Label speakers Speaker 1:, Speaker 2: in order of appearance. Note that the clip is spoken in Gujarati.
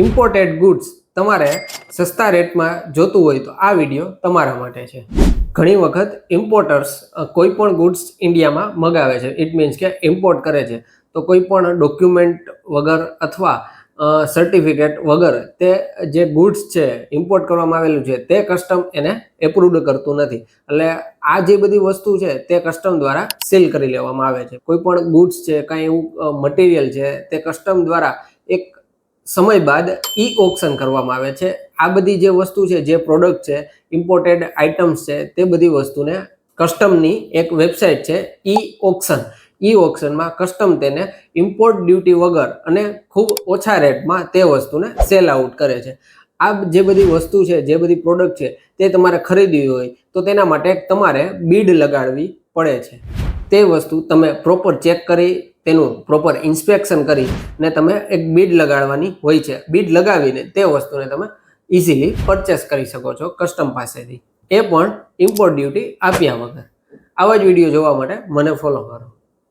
Speaker 1: ઇમ્પોર્ટેડ ગુડ્સ તમારે સસ્તા રેટમાં જોતું હોય તો આ વિડીયો તમારા માટે છે. ઘણી વખત ઇમ્પોર્ટર્સ કોઈ પણ ગુડ્સ ઇન્ડિયામાં મગાવે છે. ઇટ મીન્સ કે ઇમ્પોર્ટ કરે છે તો કોઈ પણ ડોક્યુમેન્ટ વગર અથવા સર્ટિફિકેટ વગર તે જે ગુડ્સ છે ઇમ્પોર્ટ કરવામાં આવેલું છે તે કસ્ટમ એને એપ્રુવડ કરતું નથી. એટલે આ જે બધી વસ્તુ છે તે કસ્ટમ દ્વારા સીલ કરી લેવામાં આવે છે. કોઈ પણ ગુડ્સ છે, કાંઈ એવું મટીરિયલ છે તે કસ્ટમ દ્વારા એક સમય બાદ ઓક્શન કરવામાં આવે છે. આ બધી જે વસ્તુ છે, જે પ્રોડક્ટ છે, ઇમ્પોર્ટેડ આઇટમ્સ છે, તે બધી વસ્તુને કસ્ટમની એક વેબસાઇટ છે ઓક્શન. ઓક્શનમાં કસ્ટમ તેને ઇમ્પોર્ટ ડ્યુટી વગર અને ખૂબ ઓછા રેટમાં તે વસ્તુને સેલ આઉટ કરે છે. આ જે બધી વસ્તુ છે, જે બધી પ્રોડક્ટ છે તે તમારે ખરીદવી હોય તો તેના માટે તમારે બીડ લગાડવી પડે છે. તે વસ્તુ તમે પ્રોપર ચેક કરી, તેનું પ્રોપર ઇન્સ્પેક્શન કરી ને તમે એક બીડ લગાડવાની હોય છે. બીડ લગાવીને તે વસ્તુને તમે ઇઝીલી પરચેસ કરી શકો છો કસ્ટમ પાસેથી, એ પણ ઇમ્પોર્ટ ડ્યુટી આપ્યા વગર. આવા જ વિડીયો જોવા માટે મને ફોલો કરો.